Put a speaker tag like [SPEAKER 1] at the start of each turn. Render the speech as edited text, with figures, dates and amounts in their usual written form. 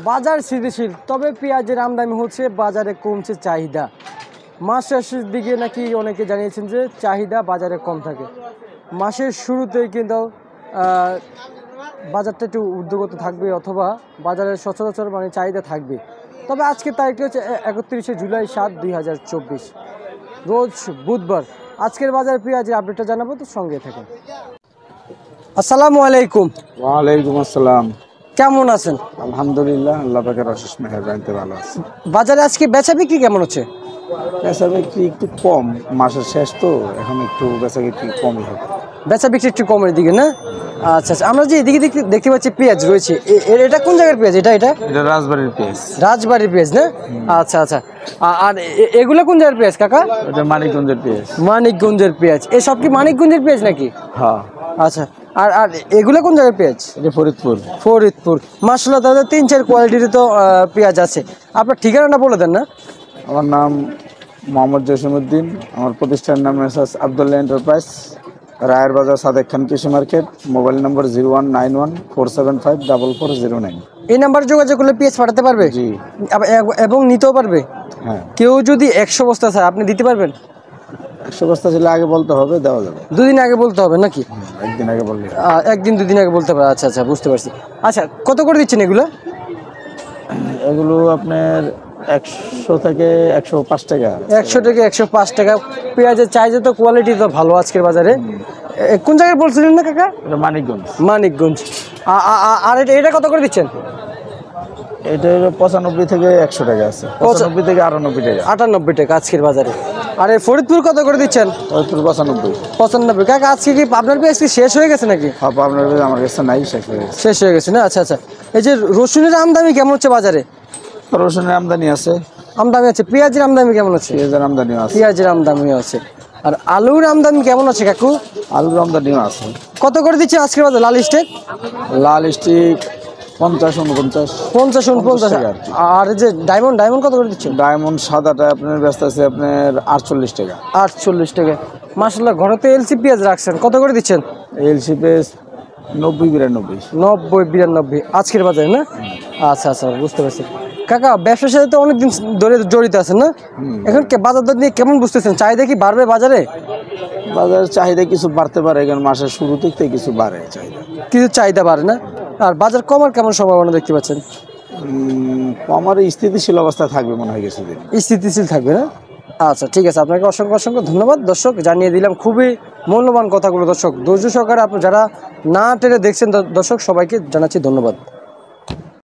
[SPEAKER 1] বাজার স্থিতিশীল, তবে পেঁয়াজের আমদানি হচ্ছে, বাজারে কমছে চাহিদা। মাস শেষের দিকে নাকি অনেকে জানিয়েছেন যে চাহিদা বাজারে কম থাকে। মাসের শুরুতেই কিন্তু বাজারটা একটু ঊর্ধ্বগত থাকবে, অথবা বাজারের সচরাচর মানে চাহিদা থাকবে। তবে আজকের তারিখটি হচ্ছে 31শে জুলাই 7, 2024, রোজ বুধবার। আজকের বাজার পেঁয়াজের আপডেটটা জানাবো, তো সঙ্গে থাকুন। আসসালামু আলাইকুম।
[SPEAKER 2] ওয়ালাইকুম আসসালাম।
[SPEAKER 1] কেমন আছেন?
[SPEAKER 2] আলহামদুলিল্লাহ, আল্লাহ পাকের অশেষ মেহেরবানিতে ভালো আছি।
[SPEAKER 1] বাজারে আজকে বেচা বিক্রি কেমন হচ্ছে?
[SPEAKER 2] বেচা বিক্রি একটু কম, মাসের শেষ তো এখন একটু বেচা বিক্রি কমই হবে।
[SPEAKER 1] বেচা বিক্রি একটু কমের দিকে না? আচ্ছা আচ্ছা, আমরা যে এদিকে দেখতে পাচ্ছি পেঁয়াজ রয়েছে, এটা কোন জায়গার পেঁয়াজ? এটা
[SPEAKER 2] রাজবাড়ির পেঁয়াজ।
[SPEAKER 1] রাজবাড়ির পেঁয়াজ না? আচ্ছা আচ্ছা। আর এগুলো কোন জায়গার পেঁয়াজ কাকা?
[SPEAKER 2] এটা মানিকগঞ্জের পেঁয়াজ।
[SPEAKER 1] মানিকগঞ্জের পেঁয়াজ। এসব কি মানিকগঞ্জের পেঁয়াজ নাকি?
[SPEAKER 2] হ্যাঁ।
[SPEAKER 1] আচ্ছা। আর আর এগুলো কোন জায়গার পেঁয়াজ?
[SPEAKER 2] এটা ফরিদপুর।
[SPEAKER 1] ফরিদপুর। মাশাআল্লাহ, তাহলে 3-4 কোয়ালিটির তো পেঁয়াজ আছে। আপনার ঠিকানাটা বলে দেন না।
[SPEAKER 2] আমার নাম মোহাম্মদ জসিমউদ্দিন, আমার প্রতিষ্ঠানের নাম মেসার্স আব্দুল্লাহ এন্টারপ্রাইজ, রায়ের বাজার, সাদেক খান কৃষি মার্কেট। মোবাইল নম্বর 019147544009।
[SPEAKER 1] এই নাম্বারে যোগাযোগ করলে পেঁয়াজ পাঠাতে পারবে?
[SPEAKER 2] জি।
[SPEAKER 1] এবং নিতেও পারবে?
[SPEAKER 2] হ্যাঁ।
[SPEAKER 1] কেউ যদি 100 বস্তা চায়, আপনি দিতে পারবেন?
[SPEAKER 2] 100 বস্তা ছিল আগে বলতে হবে, দেওয়া যাবে।
[SPEAKER 1] 2 দিন আগে বলতে হবে নাকি?
[SPEAKER 2] একদিন আগে বললে।
[SPEAKER 1] 1 দিন 2 দিন আগে বলতে পারে। আচ্ছা আচ্ছা, বুঝতে পারছি। আচ্ছা, কত করে দিচ্ছেন এগুলো?
[SPEAKER 2] এগুলো আপনার 100 থেকে 105 টাকা।
[SPEAKER 1] 100 থেকে 105 টাকা। পেঁয়াজের চাহিদা তো, কোয়ালিটি তো ভালো আজকের বাজারে। কোন জায়গায় বলছিলেন না কাকা?
[SPEAKER 2] এটা মানিকগঞ্জ।
[SPEAKER 1] মানিকগঞ্জ। আর এটা কত করে দিচ্ছেন?
[SPEAKER 2] এটা 95 থেকে 100 টাকা আছে। 95 থেকে 98 টাকা।
[SPEAKER 1] 98 টাকা আজকের বাজারে। আর এই ফরিদপুর কত করে দিচ্ছেন?
[SPEAKER 2] ফরিদপুর 95।
[SPEAKER 1] 95। কাকা, আজকে কি আপনার পেঁয়াজ কি শেষ হয়ে গেছে নাকি?
[SPEAKER 2] হ্যাঁ, আপনার আমার কাছে নাই, শেষ হয়ে গেছে।
[SPEAKER 1] শেষ হয়ে গেছে না? আচ্ছা আচ্ছা। এই যে রসুনের আমদানি কেমন হচ্ছে বাজারে?
[SPEAKER 2] রসুনের আমদানি আছে।
[SPEAKER 1] আমদানি আছে। পেঁয়াজের আমদানি কেমন আছে?
[SPEAKER 2] পেঁয়াজের আমদানিও আছে।
[SPEAKER 1] পেঁয়াজের আমদানি আছে। আর আলুর আমদানি কেমন আছে কাকু?
[SPEAKER 2] আলুর আমদানিও আছে।
[SPEAKER 1] কত করে দিচ্ছে আজকের বাজার লাল স্টিক?
[SPEAKER 2] লাল স্টিক 50, 49।
[SPEAKER 1] 50, 49
[SPEAKER 2] টাকা।
[SPEAKER 1] আর এই যে ডায়মন্ড কত করে দিচ্ছেন?
[SPEAKER 2] ডায়মন্ড সাদাটা আপনার ব্যস্ত আছে আপনার 48 টাকা।
[SPEAKER 1] 48 টাকা। মাশাআল্লাহ, ঘরে তো এলসি পেঁয়াজ রাখছেন, কত করে দিচ্ছেন?
[SPEAKER 2] এলসি পেঁয়াজ 90, 92।
[SPEAKER 1] 90, 92 আজকের বাজারে না? আচ্ছা আচ্ছা, বুঝতে পারছি। কাকা, ব্যবসার সাথে তো অনেকদিন ধরে জড়িত আছেন না? এখন বাজার দর নিয়ে কেমন বুঝতেছেন? চাহিদা কি বাড়বে বাজারে?
[SPEAKER 2] বাজারের চাহিদা কিছু বাড়তে পারে, কারণ মাসের শুরু থেকে কিছু বাড়ে চাহিদা।
[SPEAKER 1] কিছু চাহিদা বাড়ে না? আর বাজার কমার কেমন সম্ভাবনা দেখতে পাচ্ছেন?
[SPEAKER 2] আমার স্থিতিশীল অবস্থা থাকবে মনে হয় কিছুদিন।
[SPEAKER 1] স্থিতিশীল থাকবে না? আচ্ছা, ঠিক আছে। আপনাকে অসংখ্য অসংখ্য ধন্যবাদ। দর্শক, জানিয়ে দিলাম খুবই মূল্যবান কথাগুলো। দর্শক, ধৈর্য সহকারে আপনি যারা না টেনে দেখছেন, দর্শক সবাইকে জানাচ্ছি ধন্যবাদ।